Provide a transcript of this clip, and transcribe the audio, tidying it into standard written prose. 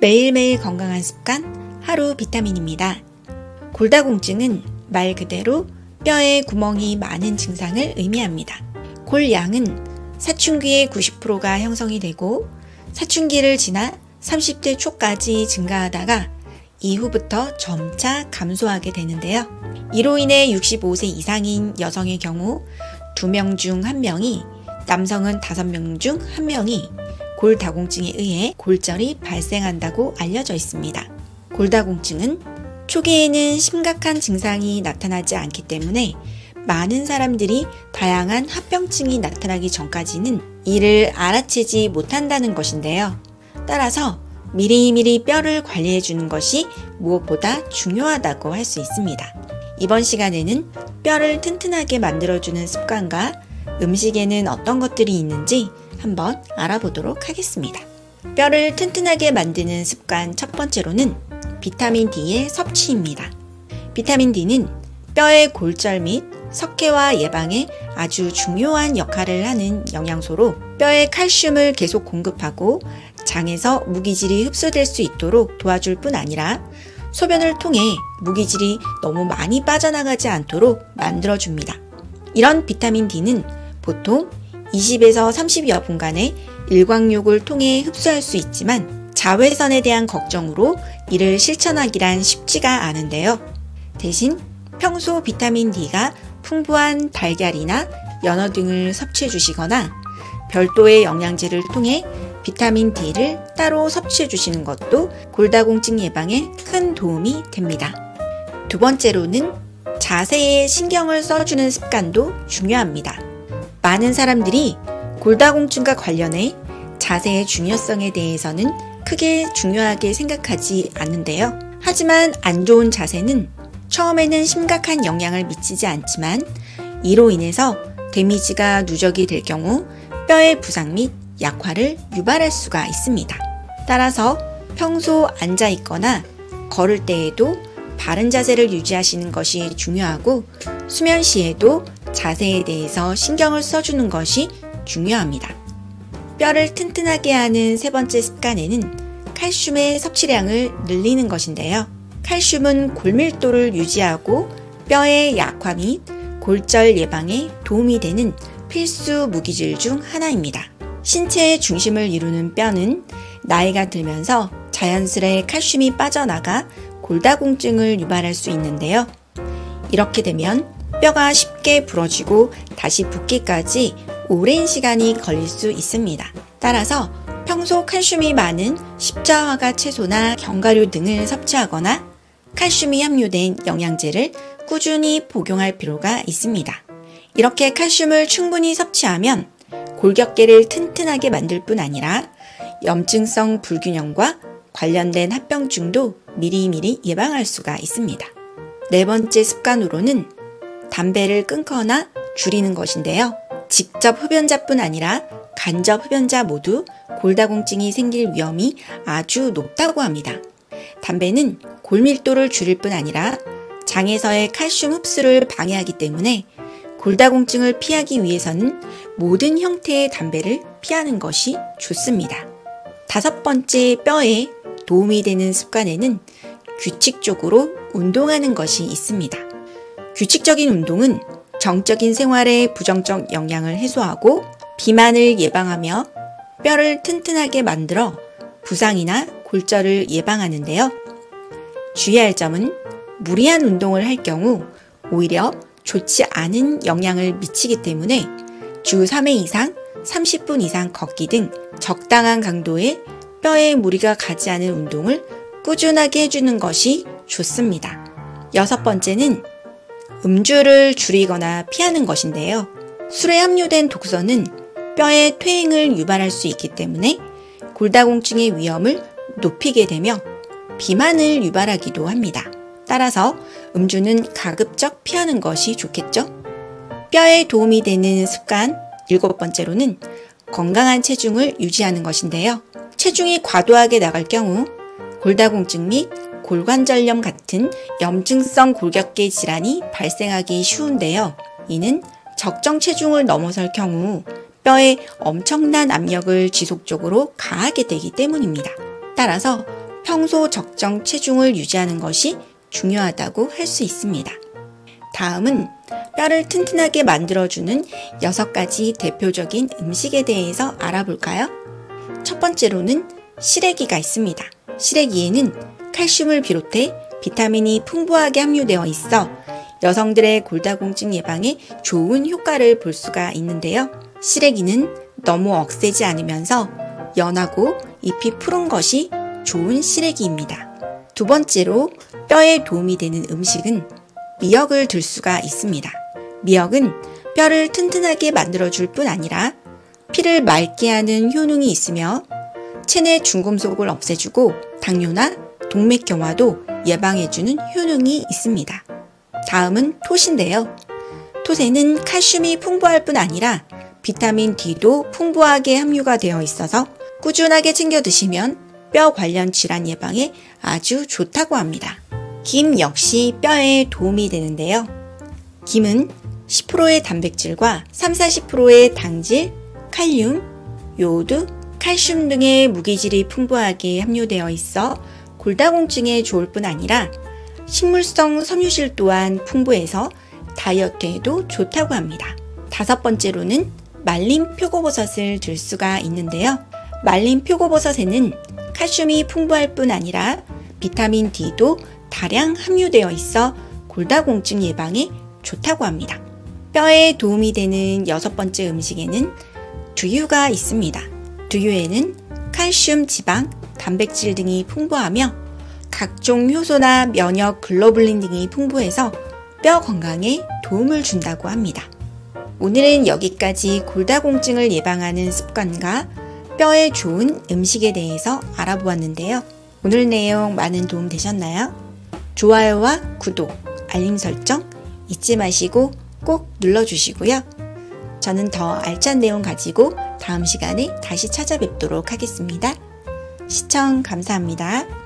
매일매일 건강한 습관, 하루 비타민입니다. 골다공증은 말 그대로 뼈에 구멍이 많은 증상을 의미합니다. 골양은 사춘기의 90%가 형성이 되고 사춘기를 지나 30대 초까지 증가하다가 이후부터 점차 감소하게 되는데요. 이로 인해 65세 이상인 여성의 경우 2명 중 1명이, 남성은 5명 중 1명이 골다공증에 의해 골절이 발생한다고 알려져 있습니다. 골다공증은 초기에는 심각한 증상이 나타나지 않기 때문에 많은 사람들이 다양한 합병증이 나타나기 전까지는 이를 알아채지 못한다는 것인데요. 따라서 미리미리 뼈를 관리해 주는 것이 무엇보다 중요하다고 할 수 있습니다. 이번 시간에는 뼈를 튼튼하게 만들어주는 습관과 음식에는 어떤 것들이 있는지 한번 알아보도록 하겠습니다. 뼈를 튼튼하게 만드는 습관 첫 번째로는 비타민 D의 섭취입니다. 비타민 D는 뼈의 골절 및 석회화 예방에 아주 중요한 역할을 하는 영양소로 뼈에 칼슘을 계속 공급하고 장에서 무기질이 흡수될 수 있도록 도와줄 뿐 아니라 소변을 통해 무기질이 너무 많이 빠져나가지 않도록 만들어줍니다. 이런 비타민 D는 보통 20에서 30여 분간의 일광욕을 통해 흡수할 수 있지만 자외선에 대한 걱정으로 이를 실천하기란 쉽지가 않은데요. 대신 평소 비타민 D가 풍부한 달걀이나 연어 등을 섭취해 주시거나 별도의 영양제를 통해 비타민 D를 따로 섭취해 주시는 것도 골다공증 예방에 큰 도움이 됩니다. 두 번째로는 자세에 신경을 써주는 습관도 중요합니다. 많은 사람들이 골다공증과 관련해 자세의 중요성에 대해서는 크게 중요하게 생각하지 않는데요. 하지만 안 좋은 자세는 처음에는 심각한 영향을 미치지 않지만 이로 인해서 데미지가 누적이 될 경우 뼈의 부상 및 약화를 유발할 수가 있습니다. 따라서 평소 앉아 있거나 걸을 때에도 바른 자세를 유지하시는 것이 중요하고 수면 시에도 자세에 대해서 신경을 써주는 것이 중요합니다. 뼈를 튼튼하게 하는 세 번째 습관에는 칼슘의 섭취량을 늘리는 것인데요. 칼슘은 골밀도를 유지하고 뼈의 약화 및 골절 예방에 도움이 되는 필수 무기질 중 하나입니다. 신체의 중심을 이루는 뼈는 나이가 들면서 자연스레 칼슘이 빠져나가 골다공증을 유발할 수 있는데요. 이렇게 되면 뼈가 쉽게 부러지고 다시 붓기까지 오랜 시간이 걸릴 수 있습니다. 따라서 평소 칼슘이 많은 십자화가 채소나 견과류 등을 섭취하거나 칼슘이 함유된 영양제를 꾸준히 복용할 필요가 있습니다. 이렇게 칼슘을 충분히 섭취하면 골격계를 튼튼하게 만들 뿐 아니라 염증성 불균형과 관련된 합병증도 미리미리 예방할 수가 있습니다. 네 번째 습관으로는 담배를 끊거나 줄이는 것인데요. 직접 흡연자뿐 아니라 간접 흡연자 모두 골다공증이 생길 위험이 아주 높다고 합니다. 담배는 골밀도를 줄일 뿐 아니라 장에서의 칼슘 흡수를 방해하기 때문에 골다공증을 피하기 위해서는 모든 형태의 담배를 피하는 것이 좋습니다. 다섯 번째 뼈에 도움이 되는 습관에는 규칙적으로 운동하는 것이 있습니다. 규칙적인 운동은 정적인 생활의 부정적 영향을 해소하고 비만을 예방하며 뼈를 튼튼하게 만들어 부상이나 골절을 예방하는데요. 주의할 점은 무리한 운동을 할 경우 오히려 좋지 않은 영향을 미치기 때문에 주 3회 이상 30분 이상 걷기 등 적당한 강도의 뼈에 무리가 가지 않은 운동을 꾸준하게 해주는 것이 좋습니다. 여섯 번째는 음주를 줄이거나 피하는 것인데요. 술에 함유된 독소는 뼈의 퇴행을 유발할 수 있기 때문에 골다공증의 위험을 높이게 되며 비만을 유발하기도 합니다. 따라서 음주는 가급적 피하는 것이 좋겠죠? 뼈에 도움이 되는 습관 일곱 번째로는 건강한 체중을 유지하는 것인데요. 체중이 과도하게 나갈 경우 골다공증 및 골관절염 같은 염증성 골격계 질환이 발생하기 쉬운데요. 이는 적정 체중을 넘어설 경우 뼈에 엄청난 압력을 지속적으로 가하게 되기 때문입니다. 따라서 평소 적정 체중을 유지하는 것이 중요하다고 할 수 있습니다. 다음은 뼈를 튼튼하게 만들어주는 6가지 대표적인 음식에 대해서 알아볼까요? 첫 번째로는 시래기가 있습니다. 시래기에는 칼슘을 비롯해 비타민이 풍부하게 함유되어 있어 여성들의 골다공증 예방에 좋은 효과를 볼 수가 있는데요. 시래기는 너무 억세지 않으면서 연하고 잎이 푸른 것이 좋은 시래기입니다. 두 번째로 뼈에 도움이 되는 음식은 미역을 들 수가 있습니다. 미역은 뼈를 튼튼하게 만들어줄 뿐 아니라 피를 맑게 하는 효능이 있으며 체내 중금속을 없애주고 당뇨나 동맥경화도 예방해주는 효능이 있습니다. 다음은 톳인데요. 톳에는 칼슘이 풍부할 뿐 아니라 비타민 D도 풍부하게 함유가 되어 있어서 꾸준하게 챙겨 드시면 뼈 관련 질환 예방에 아주 좋다고 합니다. 김 역시 뼈에 도움이 되는데요. 김은 10%의 단백질과 30-40%의 당질, 칼륨, 요오드, 칼슘 등의 무기질이 풍부하게 함유되어 있어 골다공증에 좋을 뿐 아니라 식물성 섬유질 또한 풍부해서 다이어트에도 좋다고 합니다. 다섯 번째로는 말린 표고버섯을 들 수가 있는데요. 말린 표고버섯에는 칼슘이 풍부할 뿐 아니라 비타민 D도 다량 함유되어 있어 골다공증 예방에 좋다고 합니다. 뼈에 도움이 되는 6번째 음식에는 두유가 있습니다. 두유에는 칼슘, 지방, 단백질 등이 풍부하며 각종 효소나 면역 글로불린 등이 풍부해서 뼈 건강에 도움을 준다고 합니다. 오늘은 여기까지 골다공증을 예방하는 습관과 뼈에 좋은 음식에 대해서 알아보았는데요. 오늘 내용 많은 도움 되셨나요? 좋아요와 구독, 알림 설정 잊지 마시고 꼭 눌러주시고요. 저는 더 알찬 내용 가지고 다음 시간에 다시 찾아뵙도록 하겠습니다. 시청 감사합니다.